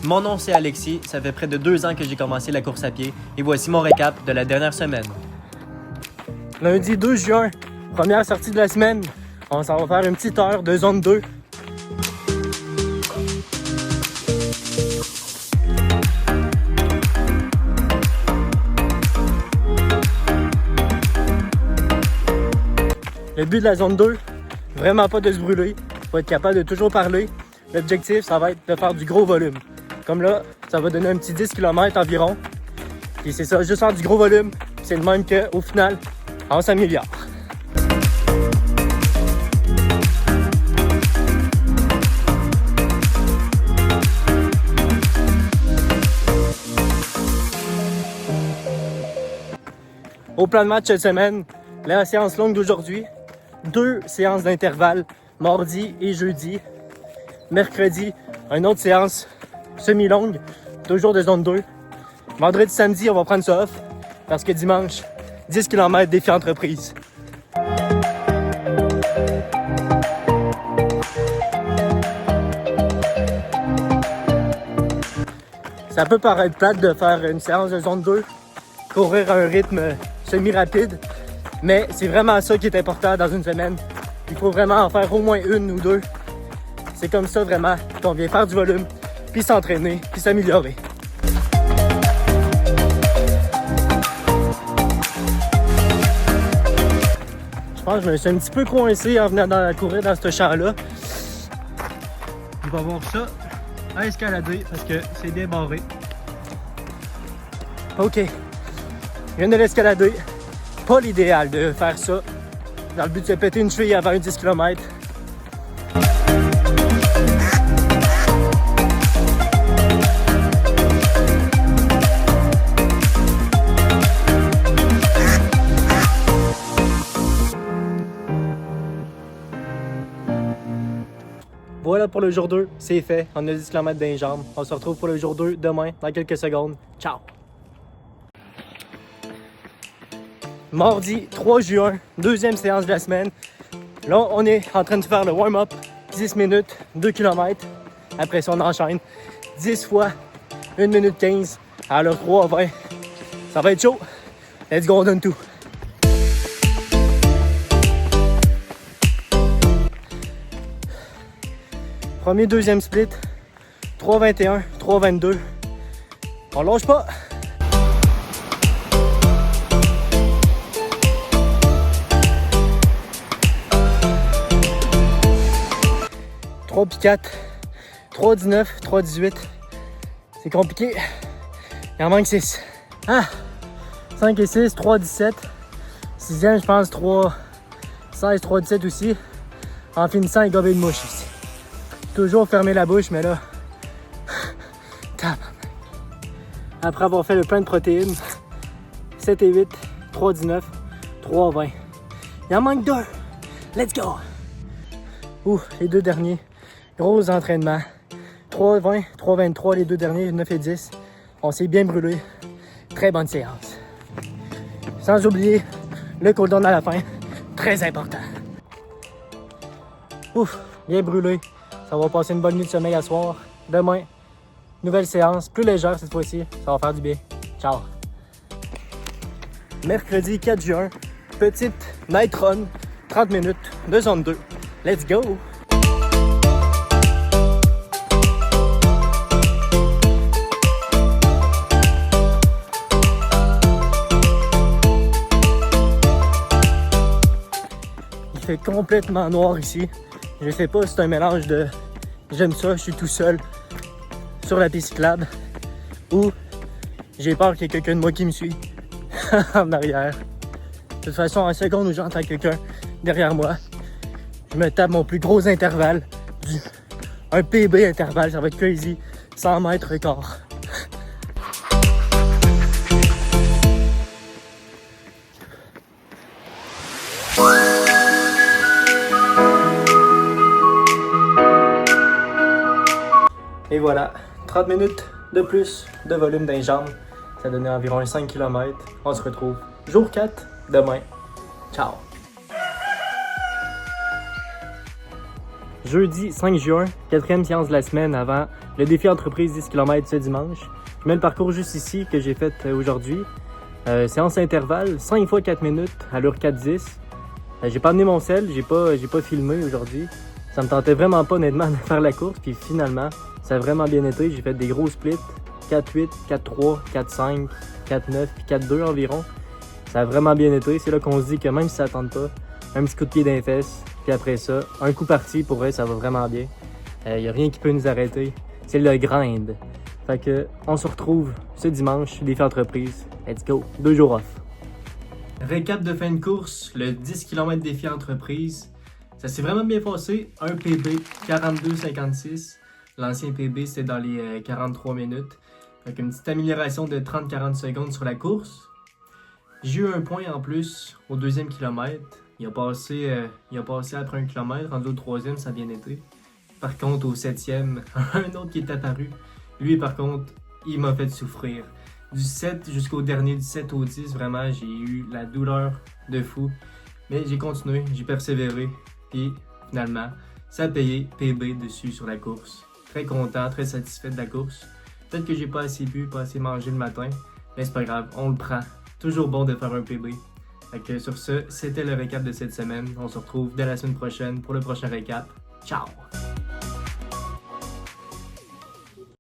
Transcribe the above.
Mon nom c'est Alexis, ça fait près de 2 ans que j'ai commencé la course à pied et voici mon récap de la dernière semaine. Lundi 2 juin, première sortie de la semaine. On s'en va faire une petite heure de zone 2. Le but de la zone 2, vraiment pas de se brûler, faut être capable de toujours parler. L'objectif, ça va être de faire du gros volume. Comme là, ça va donner un petit 10 km environ. Puis c'est ça, juste faire du gros volume. C'est le même qu'au final, on s'améliore. Au plan de match cette semaine, la séance longue d'aujourd'hui, 2 séances d'intervalle, mardi et jeudi. Mercredi, une autre séance semi-longue, toujours de zone 2. Vendredi, samedi, on va prendre ça off parce que dimanche, 10 km défi entreprise. Ça peut paraître plate de faire une séance de zone 2, courir à un rythme semi-rapide, mais c'est vraiment ça qui est important dans une semaine. Il faut vraiment en faire au moins 1 ou 2. C'est comme ça vraiment qu'on vient faire du volume, puis s'entraîner, puis s'améliorer. Je pense que je me suis un petit peu coincé en venant courir dans ce champ-là. On va voir ça à escalader parce que c'est bien barré. Ok, je viens de l'escalader. Pas l'idéal de faire ça dans le but de se péter une cheville avant un 10 km. Voilà pour le jour 2, c'est fait. On a 10 km dans les jambes. On se retrouve pour le jour 2 demain, dans quelques secondes. Ciao! Mardi 3 juin, deuxième séance de la semaine. Là, on est en train de faire le warm-up. 10 minutes, 2 km. Après ça, on enchaîne 10 fois 1 minute 15. Alors 3, 20. Ça va être chaud. Let's go, on donne tout. Premier, deuxième split. 3,21, 3,22. On lâche pas. Puis 4, 3,19, 3,18. C'est compliqué. Il en manque 6. Ah! 5 et 6, 3,17. Sixième, je pense, 3,16, 3,17 aussi. En finissant, il gobe une mouche ici. Toujours fermer la bouche, mais là... Après avoir fait le plein de protéines, 7 et 8, 3,19, 3,20. Il en manque 2. Let's go! Ouh, les 2 derniers. Gros entraînement. 3,20, 3,23, les 2 derniers, 9 et 10. On s'est bien brûlé. Très bonne séance. Sans oublier le cooldown à la fin. Très important. Ouf, bien brûlé. Ça va passer une bonne nuit de sommeil à soir. Demain, nouvelle séance, plus légère cette fois-ci. Ça va faire du bien. Ciao. Mercredi 4 juin, petite night run, 30 minutes de zone 2. Let's go! Il fait complètement noir ici. Je sais pas si c'est un mélange de j'aime ça, je suis tout seul sur la piste cyclable ou j'ai peur qu'il y ait quelqu'un de moi qui me suit en arrière. De toute façon, en seconde où j'entends quelqu'un derrière moi, je me tape mon plus gros intervalle, un PB intervalle, ça va être crazy, 100 mètres record. Et voilà, 30 minutes de plus de volume dans les jambes. Ça donnait environ 5 km. On se retrouve jour 4 demain. Ciao! Jeudi 5 juin, 4e séance de la semaine avant le défi entreprise 10 km ce dimanche. Je mets le parcours juste ici que j'ai fait aujourd'hui. Séance intervalle, 5 fois 4 minutes, allure 4-10. J'ai pas amené mon sel, j'ai pas filmé aujourd'hui. Ça me tentait vraiment pas honnêtement de faire la course, puis finalement, ça a vraiment bien été. J'ai fait des gros splits, 4-8, 4-3, 4-5, 4-9, puis 4-2 environ. Ça a vraiment bien été. C'est là qu'on se dit que même si ça tente pas, un petit coup de pied dans les fesses, puis après ça, un coup parti, pour vrai, ça va vraiment bien. Y a rien qui peut nous arrêter. C'est le grind. Fait que, on se retrouve ce dimanche, défi entreprise. Let's go. 2 jours off. Récap de fin de course, le 10 km défi entreprise. Ça s'est vraiment bien passé. Un PB, 42,56. L'ancien PB, c'était dans les 43 minutes. Fait une petite amélioration de 30-40 secondes sur la course. J'ai eu un point en plus au 2e kilomètre. Il a passé après 1 kilomètre. Rendu au 3e, ça a bien été. Par contre, au 7e, un autre qui est apparu. Lui, par contre, il m'a fait souffrir. Du 7 jusqu'au dernier, du 7 au 10, vraiment, j'ai eu la douleur de fou. Mais j'ai continué, j'ai persévéré. Puis, finalement, ça a payé PB dessus sur la course. Très content, très satisfait de la course. Peut-être que j'ai pas assez bu, pas assez mangé le matin. Mais c'est pas grave, on le prend. Toujours bon de faire un PB. Fait que sur ce, c'était le récap de cette semaine. On se retrouve dès la semaine prochaine pour le prochain récap. Ciao!